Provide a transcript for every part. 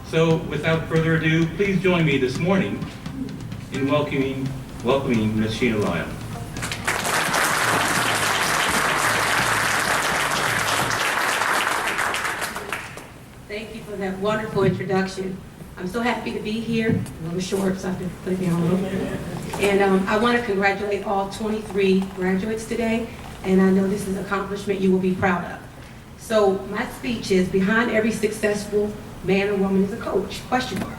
So without further ado, please join me this morning in welcoming Ms. Sheena Lyle. Thank you for that wonderful introduction. I'm so happy to be here. A little short, so I have to put it down a little bit. And I want to congratulate all 23 graduates today, and I know this is an accomplishment you will be proud of. So my speech is, behind every successful man or woman is a coach, question mark.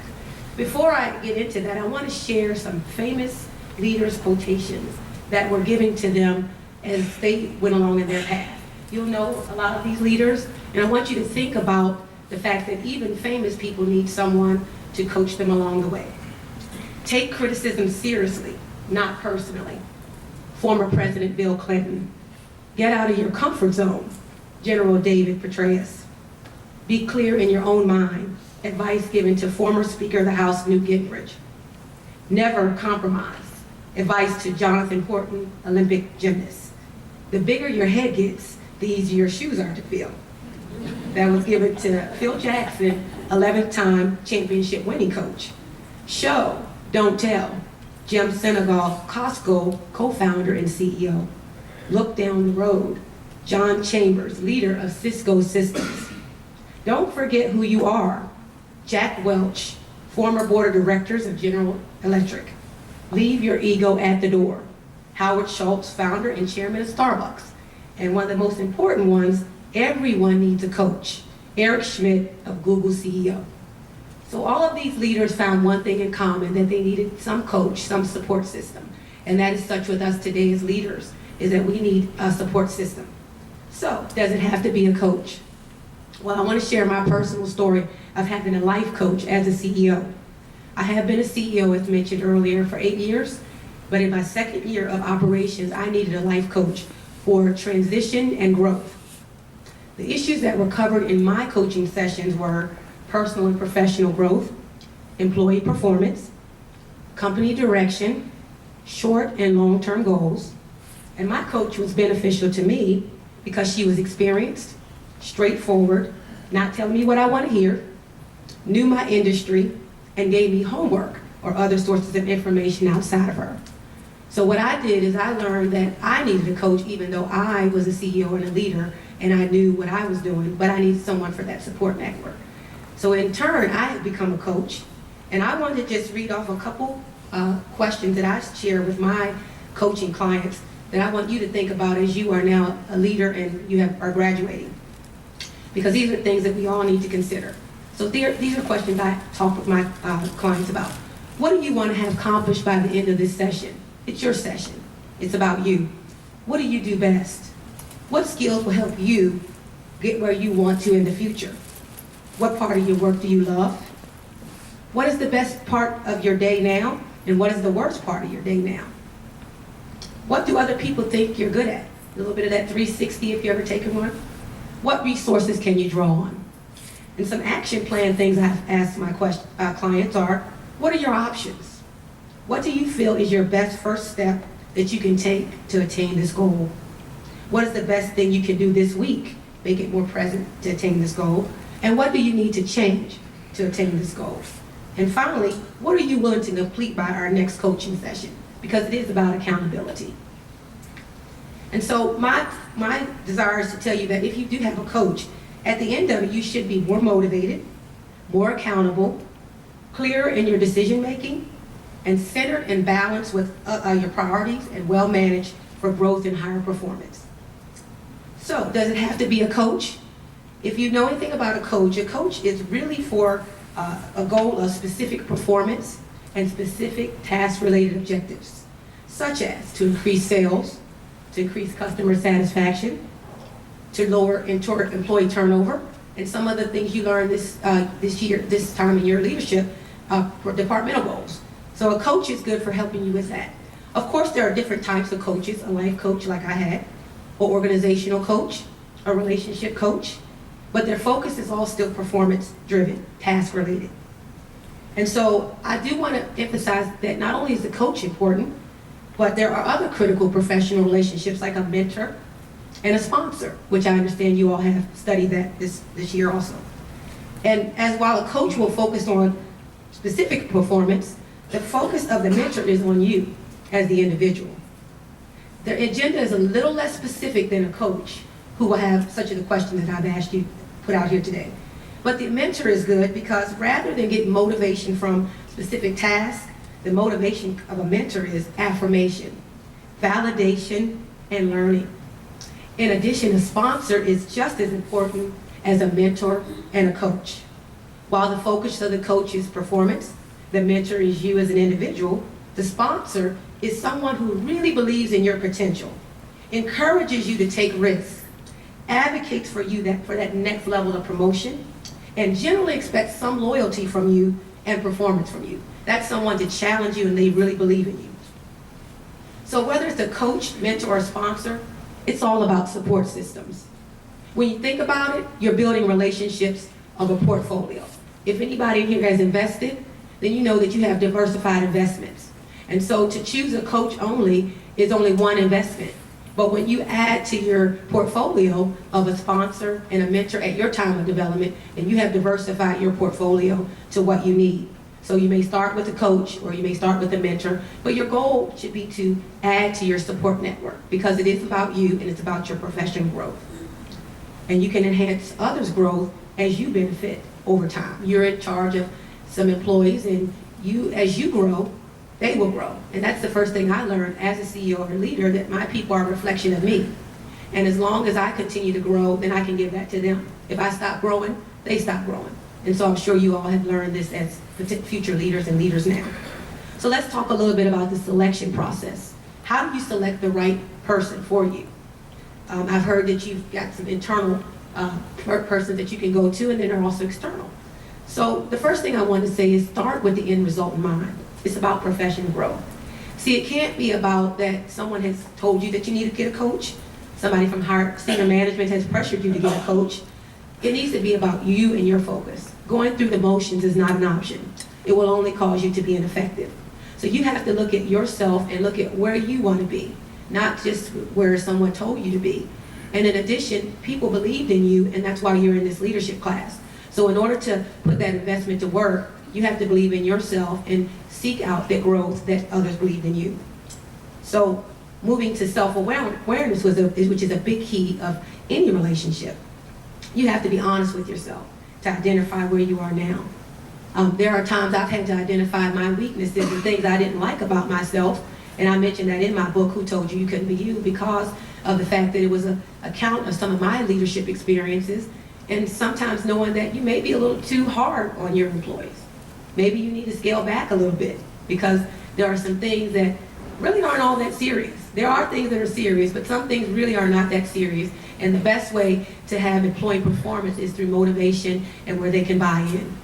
Before I get into that, I want to share some famous leaders' quotations that were given to them as they went along in their path. You'll know a lot of these leaders, and I want you to think about the fact that even famous people need someone to coach them along the way. Take criticism seriously, not personally. Former President Bill Clinton. Get out of your comfort zone, General David Petraeus. Be clear in your own mind, advice given to former Speaker of the House Newt Gingrich. Never compromise, advice to Jonathan Horton, Olympic gymnast. The bigger your head gets, the easier your shoes are to fill. That was given to Phil Jackson, 11th time championship winning coach. Show, don't tell. Jim Senegal, Costco co-founder and CEO. Look down the road. John Chambers, leader of Cisco Systems. Don't forget who you are. Jack Welch, former board of directors of General Electric. Leave your ego at the door. Howard Schultz, founder and chairman of Starbucks. And one of the most important ones, everyone needs a coach. Eric Schmidt of Google CEO. So all of these leaders found one thing in common, that they needed some coach, some support system. And that is such with us today as leaders, is that we need a support system. So does it have to be a coach? Well, I want to share my personal story of having a life coach as a CEO. I have been a CEO, as mentioned earlier, for 8 years, but in my second year of operations, I needed a life coach for transition and growth. The issues that were covered in my coaching sessions were personal and professional growth, employee performance, company direction, short and long-term goals. And my coach was beneficial to me because she was experienced, straightforward, not telling me what I want to hear, knew my industry, and gave me homework or other sources of information outside of her. So what I did is I learned that I needed a coach even though I was a CEO and a leader and I knew what I was doing, but I needed someone for that support network. So in turn, I had become a coach, and I wanted to just read off a couple questions that I share with my coaching clients that I want you to think about as you are now a leader and you are graduating. Because these are things that we all need to consider. So these are questions I talk with my clients about. What do you want to have accomplished by the end of this session? It's your session. It's about you. What do you do best? What skills will help you get where you want to in the future? What part of your work do you love? What is the best part of your day now? And what is the worst part of your day now? What do other people think you're good at? A little bit of that 360 if you're ever taken one. What resources can you draw on? And some action plan things I've asked my clients are, what are your options? What do you feel is your best first step that you can take to attain this goal? What is the best thing you can do this week? Make it more present to attain this goal. And what do you need to change to attain this goal? And finally, what are you willing to complete by our next coaching session? Because it is about accountability. And so my desire is to tell you that if you do have a coach, at the end of it, you should be more motivated, more accountable, clearer in your decision making, and centered and balanced with your priorities and well managed for growth and higher performance. So does it have to be a coach? If you know anything about a coach is really for a goal of specific performance and specific task-related objectives, such as to increase sales, to increase customer satisfaction, to lower employee turnover, and some of the things you learned this time in your leadership for departmental goals. So a coach is good for helping you with that. Of course, there are different types of coaches, a life coach like I had, or organizational coach, a relationship coach, but their focus is all still performance-driven, task-related. And so I do want to emphasize that not only is the coach important, but there are other critical professional relationships like a mentor and a sponsor, which I understand you all have studied that this year also. And as while a coach will focus on specific performance, the focus of the mentor is on you as the individual. Their agenda is a little less specific than a coach who will have such a question that I've asked you put out here today. But the mentor is good because rather than getting motivation from specific tasks, the motivation of a mentor is affirmation, validation, and learning. In addition, a sponsor is just as important as a mentor and a coach. While the focus of the coach is performance, the mentor is you as an individual, the sponsor is someone who really believes in your potential, encourages you to take risks, advocates for you for that next level of promotion, and generally expects some loyalty from you and performance from you. That's someone to challenge you and they really believe in you. So whether it's a coach, mentor, or sponsor, it's all about support systems. When you think about it, you're building relationships of a portfolio. If anybody in here has invested, then you know that you have diversified investments. And so to choose a coach only is only one investment. But when you add to your portfolio of a sponsor and a mentor at your time of development, and you have diversified your portfolio to what you need. So you may start with a coach or you may start with a mentor, but your goal should be to add to your support network because it is about you and it's about your professional growth. And you can enhance others' growth as you benefit over time. You're in charge of some employees and as you grow, they will grow. And that's the first thing I learned as a CEO or leader, that my people are a reflection of me. And as long as I continue to grow, then I can give that to them. If I stop growing, they stop growing. And so I'm sure you all have learned this as future leaders and leaders now. So let's talk a little bit about the selection process. How do you select the right person for you? I've heard that you've got some internal persons that you can go to, and then there are also external. So the first thing I want to say is start with the end result in mind. It's about professional growth. See, it can't be about that someone has told you that you need to get a coach. Somebody from higher senior management has pressured you to get a coach. It needs to be about you and your focus. Going through the motions is not an option. It will only cause you to be ineffective. So you have to look at yourself and look at where you want to be, not just where someone told you to be. And in addition, people believed in you, and that's why you're in this leadership class. So in order to put that investment to work, you have to believe in yourself and seek out the growth that others believe in you. So moving to self-awareness, which is a big key of any relationship. You have to be honest with yourself to identify where you are now. There are times I've had to identify my weaknesses and things I didn't like about myself, and I mentioned that in my book, Who Told You You Couldn't Be You, because of the fact that it was an account of some of my leadership experiences, and sometimes knowing that you may be a little too hard on your employees. Maybe you need to scale back a little bit because there are some things that really aren't all that serious. There are things that are serious, but some things really are not that serious. And the best way to have employee performance is through motivation and where they can buy in.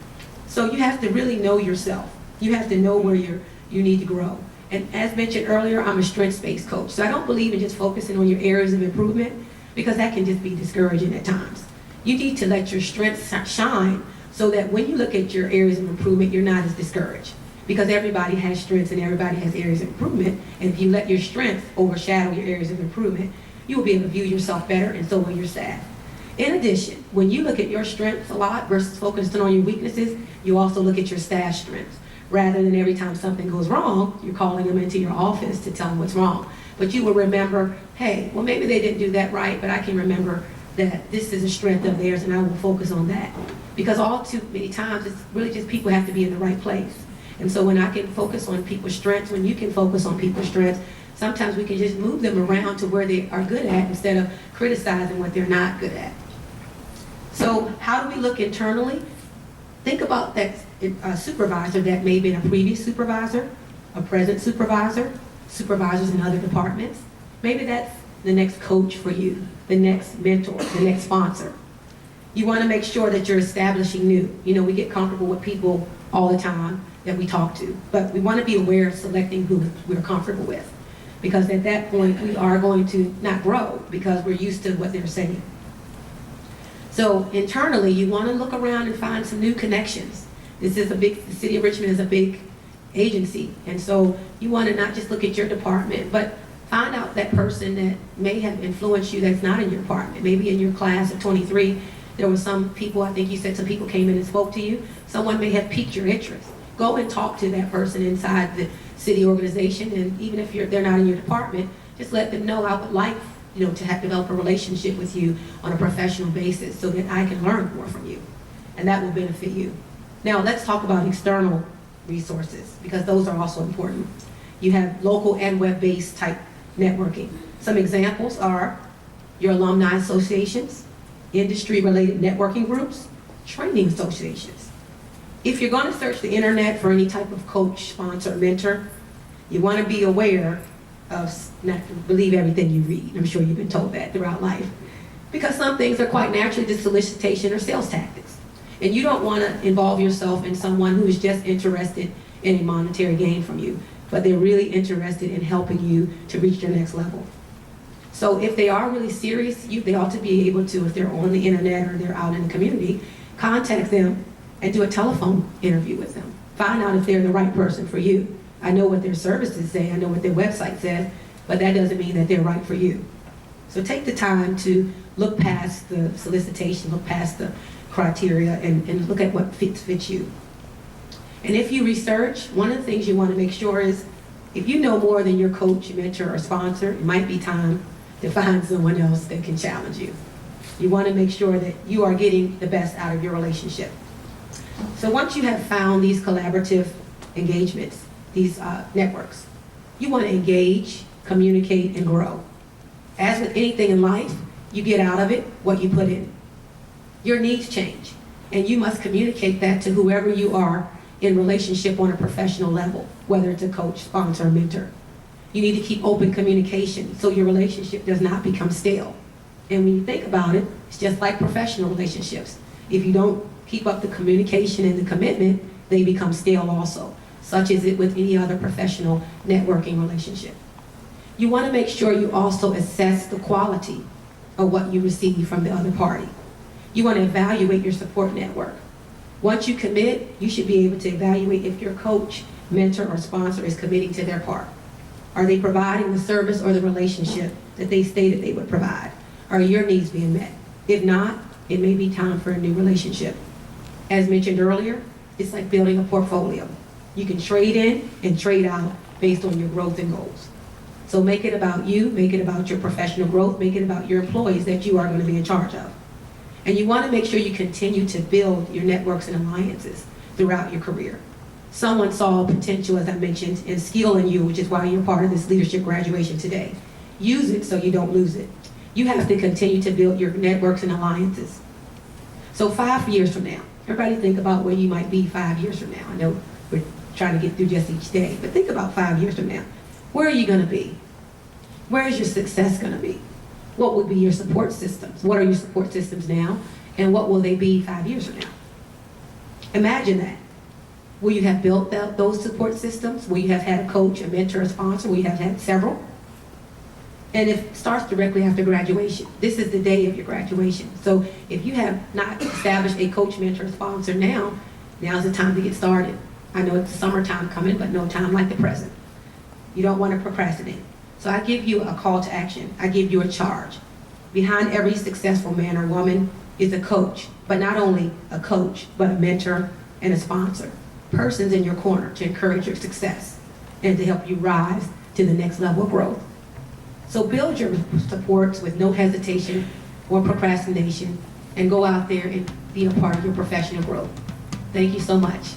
So you have to really know yourself. You have to know where you need to grow. And as mentioned earlier, I'm a strengths-based coach. So I don't believe in just focusing on your areas of improvement because that can just be discouraging at times. You need to let your strengths shine so that when you look at your areas of improvement, you're not as discouraged. Because everybody has strengths and everybody has areas of improvement. And if you let your strengths overshadow your areas of improvement, you will be able to view yourself better, and so will your staff. In addition, when you look at your strengths a lot versus focusing on your weaknesses, you also look at your staff's strengths. Rather than every time something goes wrong, you're calling them into your office to tell them what's wrong. But you will remember, hey, well, maybe they didn't do that right, but I can remember that this is a strength of theirs, and I will focus on that. Because all too many times, it's really just people have to be in the right place. And so when I can focus on people's strengths, when you can focus on people's strengths, sometimes we can just move them around to where they are good at instead of criticizing what they're not good at. So how do we look internally? Think about that supervisor that may have been a previous supervisor, a present supervisor, supervisors in other departments. Maybe that's the next coach for you, the next mentor, the next sponsor. You want to make sure that you're establishing new. You know, we get comfortable with people all the time that we talk to, but we want to be aware of selecting who we're comfortable with. Because at that point, we are going to not grow because we're used to what they're saying. So internally, you want to look around and find some new connections. The city of Richmond is a big agency. And so you want to not just look at your department, but find out that person that may have influenced you that's not in your department. Maybe in your class of 23, There were some people, I think you said some people came in and spoke to you. Someone may have piqued your interest. Go and talk to that person inside the city organization, and even if they're not in your department, just let them know I would like, to have develop a relationship with you on a professional basis so that I can learn more from you, and that will benefit you. Now let's talk about external resources, because those are also important. You have local and web-based type networking. Some examples are your alumni associations, industry-related networking groups, training associations. If you're going to search the internet for any type of coach, sponsor, mentor, you want to be aware of not to believe everything you read. I'm sure you've been told that throughout life. Because some things are quite naturally just solicitation or sales tactics. And you don't want to involve yourself in someone who is just interested in a monetary gain from you, but they're really interested in helping you to reach your next level. So if they are really serious, they ought to be able to, if they're on the internet or they're out in the community, contact them and do a telephone interview with them. Find out if they're the right person for you. I know what their services say, I know what their website says, but that doesn't mean that they're right for you. So take the time to look past the solicitation, look past the criteria, and look at what fits you. And if you research, one of the things you want to make sure is, if you know more than your coach, mentor, or sponsor, it might be time to find someone else that can challenge you. You want to make sure that you are getting the best out of your relationship. So once you have found these collaborative engagements, these networks, you want to engage, communicate, and grow. As with anything in life, you get out of it what you put in. Your needs change, and you must communicate that to whoever you are in relationship on a professional level, whether it's a coach, sponsor, or mentor. You need to keep open communication so your relationship does not become stale. And when you think about it, it's just like professional relationships. If you don't keep up the communication and the commitment, they become stale also. Such is it with any other professional networking relationship. You want to make sure you also assess the quality of what you receive from the other party. You want to evaluate your support network. Once you commit, you should be able to evaluate if your coach, mentor, or sponsor is committing to their part. Are they providing the service or the relationship that they stated they would provide? Are your needs being met? If not, it may be time for a new relationship. As mentioned earlier, it's like building a portfolio. You can trade in and trade out based on your growth and goals. So make it about you, make it about your professional growth, make it about your employees that you are going to be in charge of. And you want to make sure you continue to build your networks and alliances throughout your career. Someone saw potential, as I mentioned, and skill in you, which is why you're part of this leadership graduation today. Use it so you don't lose it. You have to continue to build your networks and alliances. So 5 years from now, everybody think about where you might be 5 years from now. I know we're trying to get through just each day, but think about 5 years from now. Where are you going to be? Where is your success going to be? What will be your support systems? What are your support systems now? And what will they be 5 years from now? Imagine that. Will you have built those support systems? Will you have had a coach, a mentor, a sponsor? Will you have had several? And it starts directly after graduation. This is the day of your graduation. So if you have not established a coach, mentor, sponsor now's the time to get started. I know it's the summertime coming, but no time like the present. You don't want to procrastinate. So I give you a call to action. I give you a charge. Behind every successful man or woman is a coach, but not only a coach, but a mentor and a sponsor. Persons in your corner to encourage your success and to help you rise to the next level of growth. So build your supports with no hesitation or procrastination and go out there and be a part of your professional growth. Thank you so much.